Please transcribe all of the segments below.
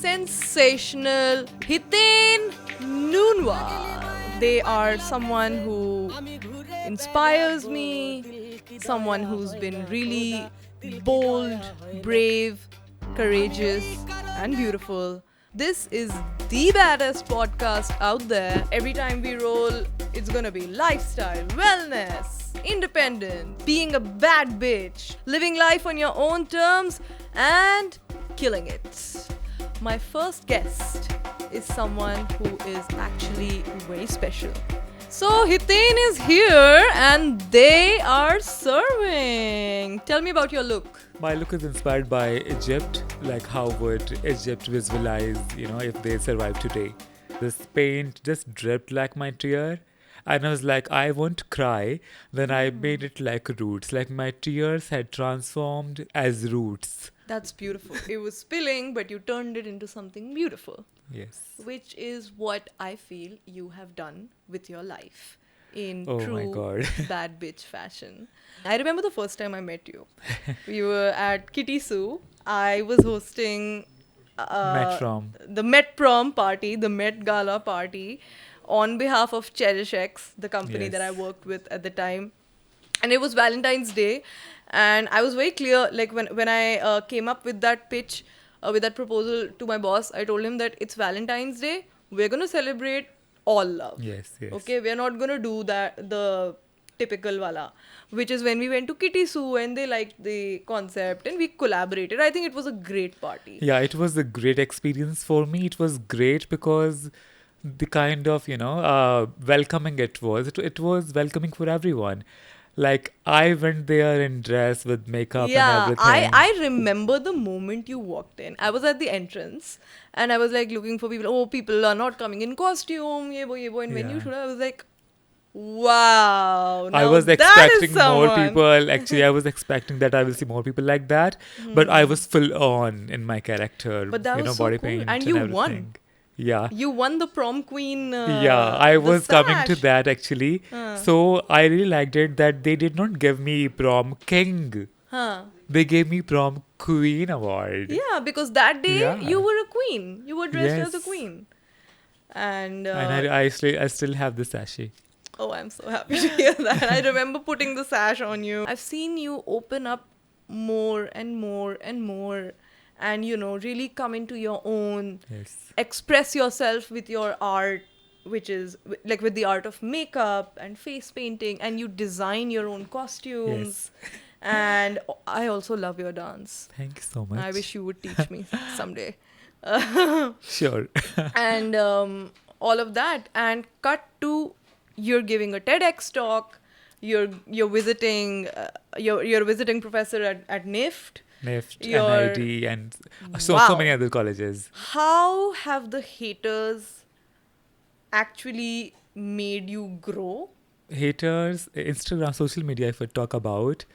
sensational Hiten Noonwal. They are someone who inspires me, someone who's been really bold, brave, courageous, and beautiful. This is the baddest podcast out there. Every time we roll, it's gonna be lifestyle, wellness, independent, being a bad bitch, living life on your own terms, and killing it. My first guest is someone who is actually very special. So Hiten is here and they are serving. Tell me about your look. My look is inspired by Egypt, like how would Egypt visualize, if they survive today. This paint just dripped like my tear. And I was like, I won't cry. Then I made it like roots, like my tears had transformed as roots. That's beautiful. It was spilling, but you turned it into something beautiful. Yes. Which is what I feel you have done with your life in Oh true my God. bad bitch fashion. I remember the first time I met you. We were at KittySu. I was hosting PROM. the Met PROM party, the Met GALA party on behalf of CherishX, the company that I worked with at the time. And it was Valentine's Day. And I was very clear, like when I came up with that pitch, with that proposal to my boss, I told him that it's Valentine's Day. We're going to celebrate all love. Yes. Okay, we're not going to do the typical wala, which is when we went to KittySu and they liked the concept and we collaborated. I think it was a great party. Yeah, it was a great experience for me. It was great because the kind of, welcoming it was. It was welcoming for everyone. Like, I went there in dress with makeup and everything. I remember the moment you walked in. I was at the entrance and I was like looking for people. Oh, people are not coming in costume. Ye wo. And when you showed up, I was like, wow. I was expecting more people. Actually, I was expecting that I will see more people like that. But I was full on in my character. But that was so body cool. paint And you everything. won. Yeah. You won the prom queen. I was coming to sash. that actually. So I really liked it that they did not give me prom king. They gave me prom queen award. Yeah, because that day you were a queen. You were dressed as a queen. And I still have the sachet. Oh, I'm so happy to hear that. I remember putting the sash on you. I've seen you open up more and more and more. And, really come into your own, express yourself with your art, which is like with the art of makeup and face painting, and you design your own costumes. And I also love your dance. Thank you so much. I wish you would teach me someday. Sure. And all of that. And cut to you're giving a TEDx talk. You're visiting you're a visiting professor at NIFT. NID and so many other colleges. How have the haters actually made you grow? Haters, Instagram, social media, if I talk about,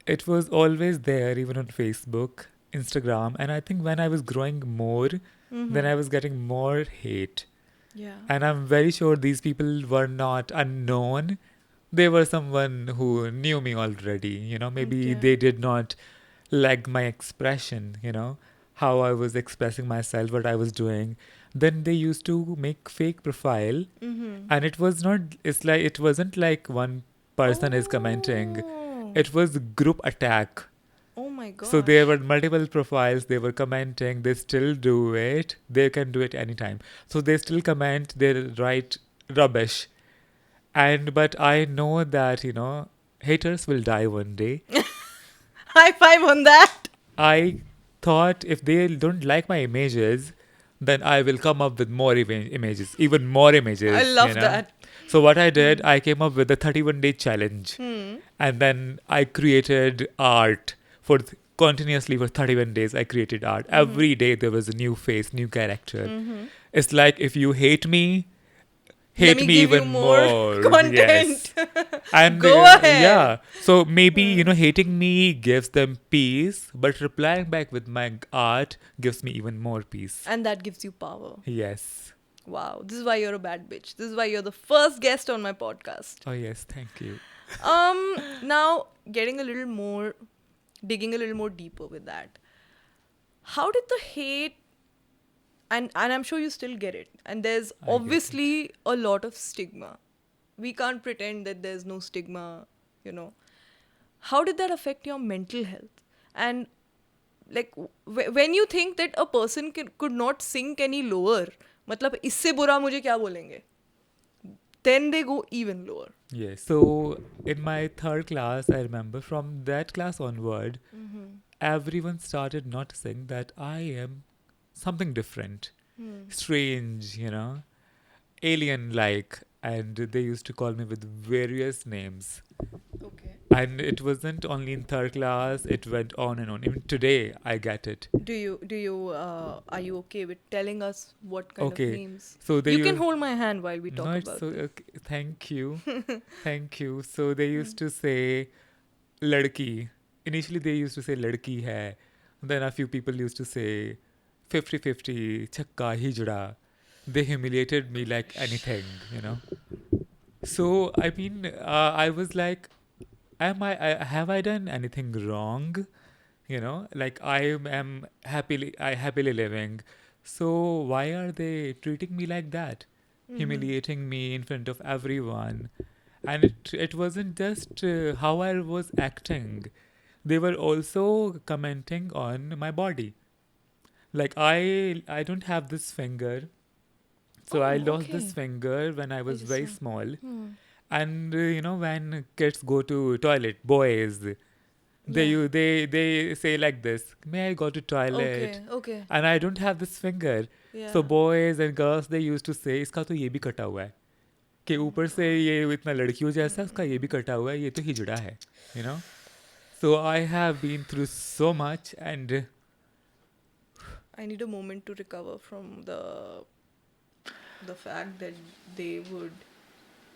it was always there, even on Facebook, Instagram. And I think when I was growing more, then I was getting more hate. Yeah. And I'm very sure these people were not unknown. They were someone who knew me already. Maybe they did not like my expression, how I was expressing myself, what I was doing. Then they used to make fake profile, and it wasn't like one person is commenting. It was group attack. Oh my god. So there were multiple profiles, they were commenting, they still do it. They can do it anytime. So they still comment, they write rubbish. But I know that, haters will die one day. High five on that. I thought if they don't like my images, then I will come up with more images, even more images. I love that. So what I did, I came up with a 31-day challenge. And then I created art continuously for 31 days. I created art. Every day there was a new face, new character. It's like if you hate me, hate me even more content. Yes. And go ahead. Yeah. So maybe hating me gives them peace, but replying back with my art gives me even more peace. And that gives you power. Yes. Wow. This is why you're a bad bitch. This is why you're the first guest on my podcast. Oh yes, thank you. Now digging a little more deeper with that. How did the hate and I'm sure you still get it. And there's I get it. obviously a lot of stigma. We can't pretend that there's no stigma, you know. How did that affect your mental health? And like when you think that a person could not sink any lower, मतलब इससे बुरा मुझे क्या बोलेंगे, then they go even lower. Yes. So in my third class, I remember from that class onward, everyone started noticing that I am something different, strange, alien like. And they used to call me with various names. Okay. And it wasn't only in third class, it went on and on. Even today, I get it. Do you are you okay with telling us what kind of Okay. names? So they You can use. hold my hand while we No, talk it's about so. this. Okay. Thank you. Thank you. So they used to say ladki. Initially, they used to say ladki hai. Then a few people used to say 50-50, chakka, hijra. They humiliated me like anything. So, I mean, I was like, have I done anything wrong? Like am happily living. So why are they treating me like that? Humiliating me in front of everyone. And it wasn't just how I was acting. They were also commenting on my body. Like I don't have this finger. So I Oh, lost this okay. finger when I I was just very saw. small. Hmm. And when kids go to toilet, boys, Yeah. they say like this, may I go to toilet? Okay. Okay. And I don't have this finger. So Yeah. boys and girls, they used to say, इसका तो ये भी कटा हुआ है, कि Oh my ऊपर से God. ये इतना लड़कियों जैसा, उसका ये भी कटा हुआ है, ये तो हिजड़ा है, you know. So I have been through so much, and I need a moment to recover from the fact that they would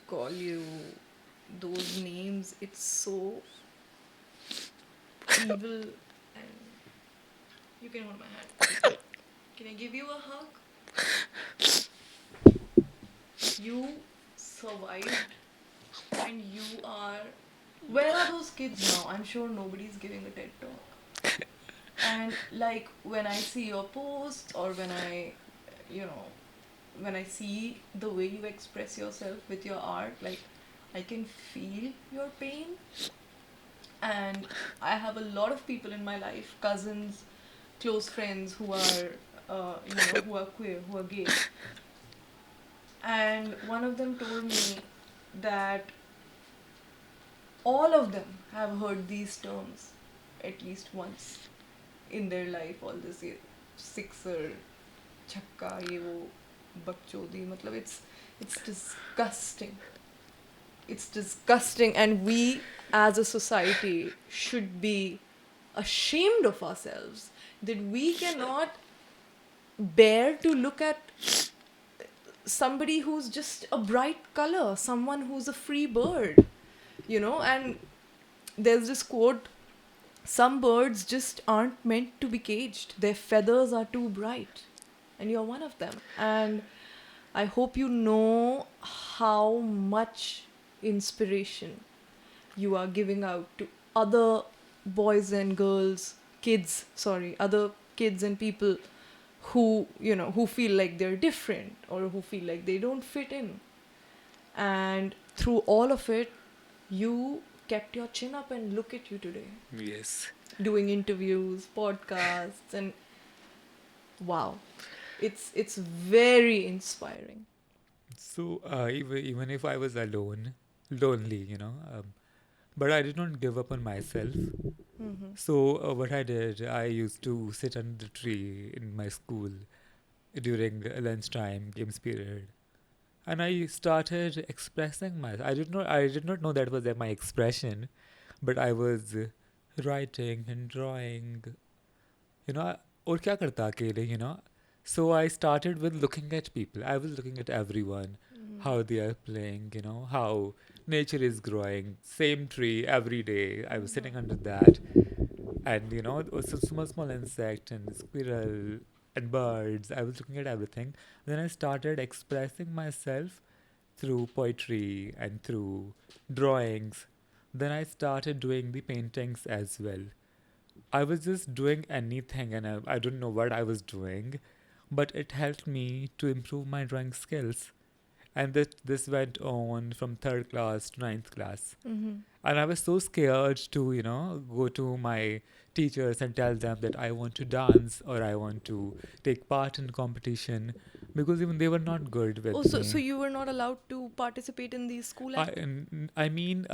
call you those names. It's so evil. And you can hold my hand. Can I give you a hug? You survived, and you are. Where are those kids now? I'm sure nobody's giving a TED talk. And like when I see your posts, or you know, when I see the way you express yourself with your art, like I can feel your pain. And I have a lot of people in my life, cousins, close friends who are, who are queer, who are gay. And one of them told me that all of them have heard these terms at least once in their life. All this sixer, chakka, ye wo, bakchodi. Matlab, it's disgusting. It's disgusting, and we as a society should be ashamed of ourselves that we cannot bear to look at somebody who's just a bright color, someone who's a free bird, and there's this quote, some birds just aren't meant to be caged, their feathers are too bright, and you're one of them. And I hope you know how much inspiration you are giving out to other boys and girls, other kids and people who, who feel like they're different or who feel like they don't fit in. And through all of it, you kept your chin up, and look at you today. yes. Doing interviews, podcasts, and wow. It's very inspiring. So even if I was lonely, but I did not give up on myself. Mm-hmm. So what I did, I used to sit under the tree in my school during lunchtime, games period, and I started expressing myself. I did not know that was my expression, but I was writing and drawing. और क्या करता अकेले. So I started with looking at people. I was looking at everyone, how they are playing, how nature is growing. Same tree every day. I was sitting under that, and it was a small insect and squirrel and birds. I was looking at everything. Then I started expressing myself through poetry and through drawings. Then I started doing the paintings as well. I was just doing anything, and I don't know what I was doing, but it helped me to improve my drawing skills. And this went on from third class to ninth class. Mm-hmm. And I was so scared to, go to my teachers and tell them that I want to dance or I want to take part in competition, because even they were not good Oh, with so me. you were not allowed to participate in these school activities? I mean,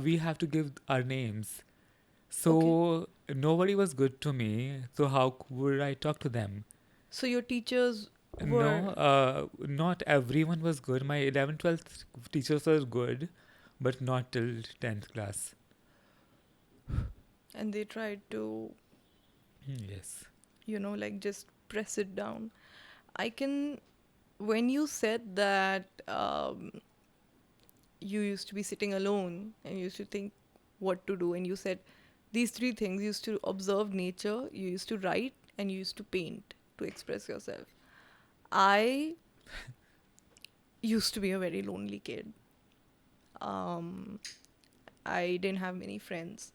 we have to give our names. Okay. So nobody was good to me. So how would I talk to them? So your teachers No, were, not everyone was good. My 11th, 12th teachers were good, but not till 10th class. and they tried to, Yes. like just press it down. I can, when you said that you used to be sitting alone and you used to think what to do, and you said these three things: you used to observe nature, you used to write, and you used to paint to express yourself. I used to be a very lonely kid. um, I didn't have many friends,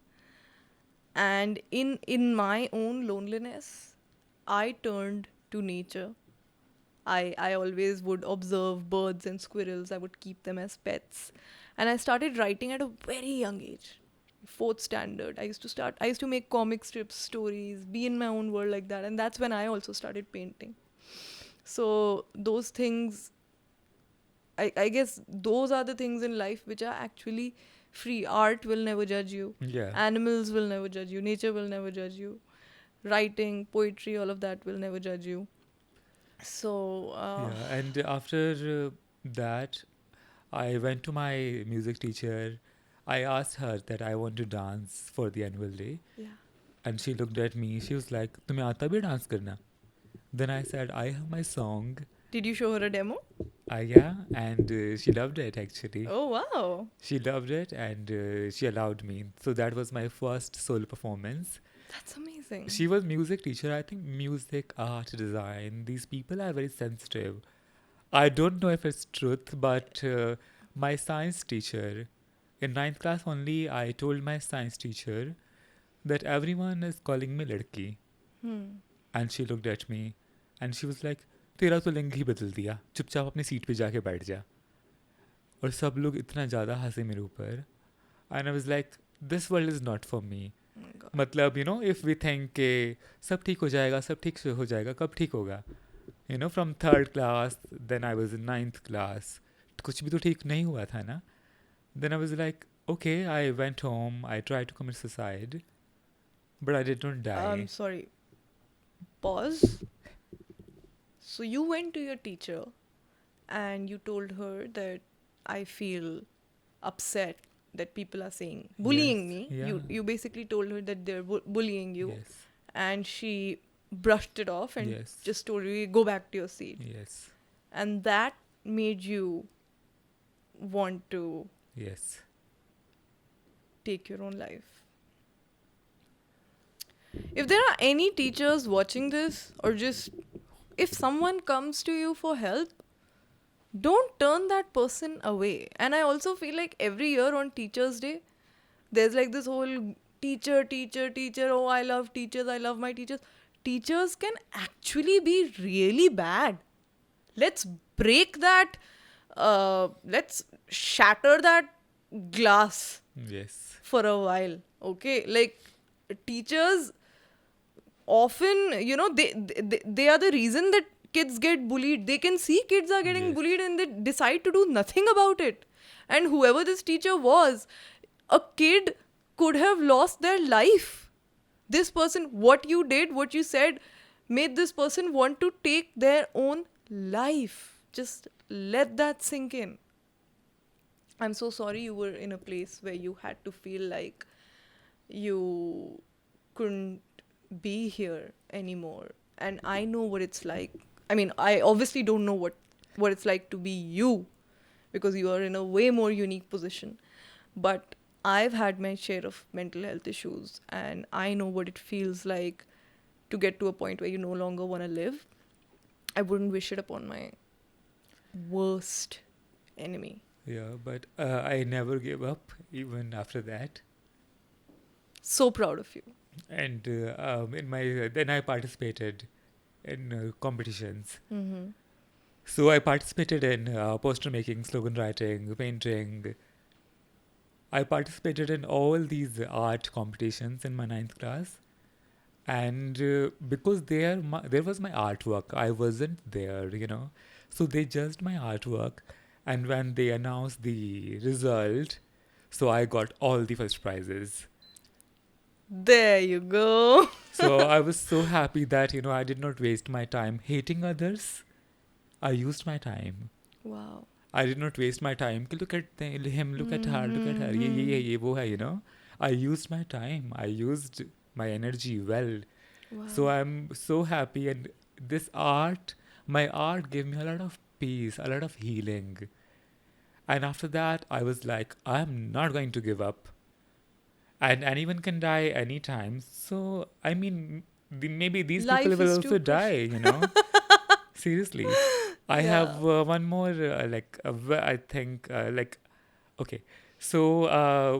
and in my own loneliness, I turned to nature. I always would observe birds and squirrels. I would keep them as pets. And I started writing at a very young age. Fourth standard. I used to make comic strips, stories, be in my own world like that. And that's when I also started painting. So those things, I guess those are the things in life which are actually free. Art will never judge you. Yeah. Animals will never judge you. Nature will never judge you. Writing, poetry, all of that will never judge you. So, Yeah. And after that, I went to my music teacher. I asked her that I want to dance for the annual day. yeah. And she looked at me. She was like, "Tumhe aata bhi dance karna?" Then I said, "I have my song." Did you show her a demo? Yeah, and she loved it actually. Oh, wow. She loved it, and she allowed me. So that was my first solo performance. That's amazing. She was music teacher. I think music, art, design. These people are very sensitive. I don't know if it's truth, but my science teacher, in ninth class only, I told my science teacher that everyone is calling me ladki. Hmm. And she looked at me and she was like, तेरा तो लिंग ही बदल दिया, चुपचाप अपनी seat पे जाके बैठ जा. और सब लोग इतना ज़्यादा हंसे मेरे ऊपर. And I was like, this world is not for me. Oh my God. मतलब if we think के सब ठीक हो जाएगा, सब ठीक से हो जाएगा, कब ठीक होगा? From third class, then I was in ninth class. कुछ भी तो ठीक नहीं हुआ था ना? Then I was like, okay, I went home, I tried to commit suicide, but I did not die. Sorry. Pause. So you went to your teacher and you told her that I feel upset that people are saying bullying Yes, me. yeah. You basically told her that they're bullying you, Yes, and she brushed it off and yes, just told you go back to your seat. yes, And that made you want to yes. take your own life. If there are any teachers watching this, or just if someone comes to you for help, don't turn that person away. And I also feel like every year on Teachers' Day, there's like this whole teacher, teacher, teacher. Oh, I love teachers. I love my teachers. Teachers can actually be really bad. Let's break that. Let's shatter that glass Yes. for a while. Okay, like teachers often, they are the reason that kids get bullied. They can see kids are getting Yes. bullied and they decide to do nothing about it. And whoever this teacher was, a kid could have lost their life. This person, what you did, what you said, made this person want to take their own life. Just let that sink in. I'm so sorry you were in a place where you had to feel like you couldn't be here anymore. And I know what it's like. I mean, I obviously don't know what it's like to be you, because you are in a way more unique position. But I've had my share of mental health issues, and I know what it feels like to get to a point where you no longer want to live. I wouldn't wish it upon my worst enemy. Yeah, but I never gave up even after that. So proud of you. And in my then I participated in competitions. Mm-hmm. So I participated in poster making, slogan writing, painting. I participated in all these art competitions in my ninth class. And because there was my artwork, I wasn't there. So they judged my artwork. And when they announced the result, so I got all the first prizes. There you go. So I was so happy that, I did not waste my time hating others. I used my time. Wow. I did not waste my time. Look at him, look at her, look at her. Ye, wo hai. I used my time. I used my energy well. Wow. So I'm so happy. And this art, my art gave me a lot of peace, a lot of healing. And after that, I was like, I'm not going to give up. And anyone can die anytime. So, I mean, maybe these Life people will is also too die. Seriously. I Yeah. have one more, I think, okay. So,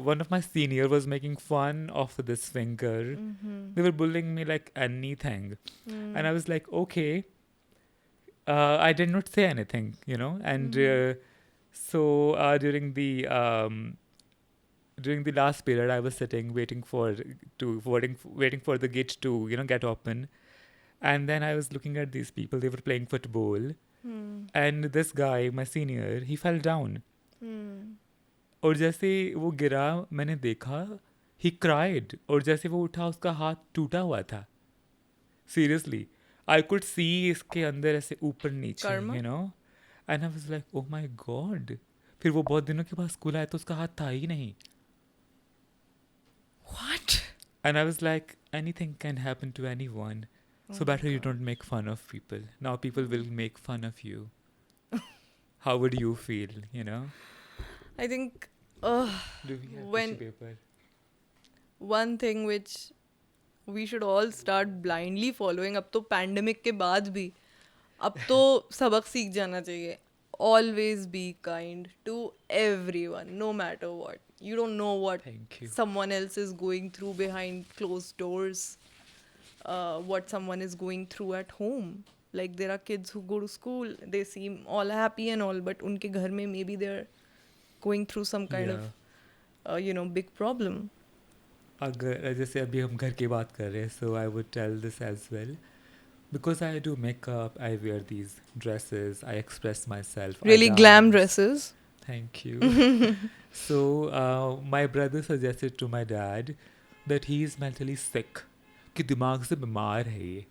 one of my senior was making fun of this finger. Mm-hmm. They were bullying me like anything. Mm. And I was like, okay. I did not say anything. And so during the last period, I was sitting waiting for the gate to get open. And then I was looking at these people. They were playing football. Mm. And this guy, my senior, he fell down. Mm. और जैसे वो गिरा मैंने देखा he cried. और जैसे वो उठा उसका हाथ टूटा हुआ था. Seriously. I could see इसके अंदर ऐसे ऊपर नीचे, Karma? And I was like, oh my god. फिर वो बहुत दिनों के बाद स्कूल आया तो उसका हाथ था ही नहीं. What? And I was like, anything can happen to anyone. So better you don't make fun of people. Now people will make fun of you. How would you feel? I think Do we have when tissue paper? one thing which we should all start blindly following, अब तो pandemic के बाद भी अब तो सबक सीख जाना चाहिए. Always be kind to everyone, no matter what. You don't know what Thank you. someone else is going through behind closed doors, what someone is going through at home. Like there are kids who go to school, they seem all happy and all, but उनके घर में maybe they're going through some kind of big problem. अगर जैसे अभी हम घर की बात कर रहे हैं, so I would tell this as well. Because I do makeup, I wear these dresses, I express myself. Really glam dresses. Thank you. So my brother suggested to my dad that he is mentally sick. कि दिमाग से बीमार है ये.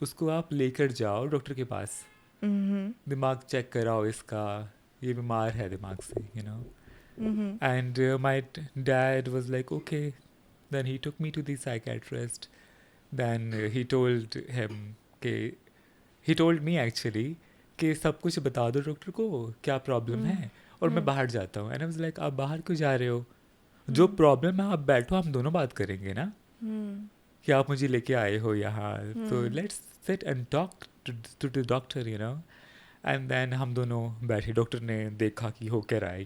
उसको आप लेकर जाओ डॉक्टर के पास. दिमाग चेक कराओ इसका. ये बीमार है दिमाग से. And my dad was like, okay. Then he took me to the psychiatrist. Then he told me actually कि सब कुछ बता दो डॉक्टर को क्या प्रॉब्लम है और मैं बाहर जाता हूँ. And I was like, आप बाहर क्यों जा रहे हो? जो प्रॉब्लम है आप बैठो, हम दोनों बात करेंगे ना. कि आप मुझे लेके आए हो यहाँ. So let's sit and talk to the doctor. And then हम दोनों बैठे. डॉक्टर ने देखा कि हो क्या रहा है.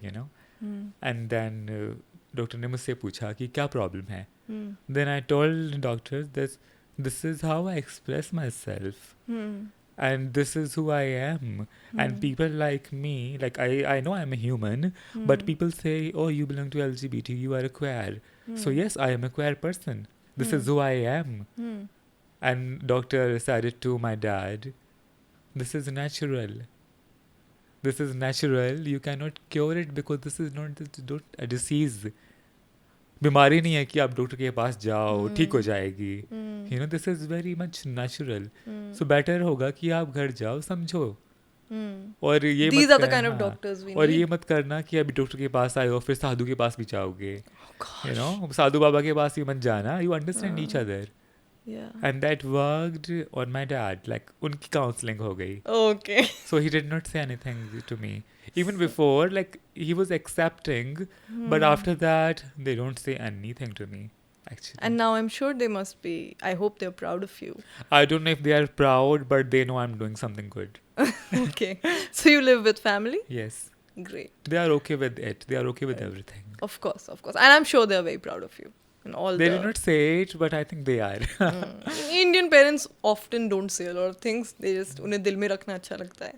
And then डॉक्टर ने मुझसे पूछा कि क्या प्रॉब्लम है. Then I told doctor this is how I express myself. And this is who I am. And people like me, like I know I'm a human, but people say, oh, you belong to LGBT, you are a queer. So yes, I am a queer person. This is who I am. And doctor said it to my dad. This is natural. This is natural. You cannot cure it because this is not a disease. बीमारी नहीं है कि आप doctor के पास जाओ ठीक हो जाएगी. This is very much natural. So better होगा कि आप घर जाओ समझो. और ये These मत are the kind of doctors we और need. ये मत करना कि अभी डॉक्टर के पास आए हो फिर साधु के पास भी जाओगे. साधु बाबा के पास भी मत जाना. You understand each other. Yeah. And that worked on my dad. Like उनकी counseling हो गई. Okay. So he did not say anything to me. Even before, like he was accepting, but after that, they don't say anything to me. Actually. And now I'm sure they must be. I hope they're proud of you. I don't know if they are proud, but they know I'm doing something good. Okay. So you live with family? Yes. Great. They are okay with it. They are okay with everything. Of course. And I'm sure they're very proud of you. and all They the did not say it, but I think they are. Indian parents often don't say a lot of things. They just उन्हें दिल में रखना अच्छा लगता है.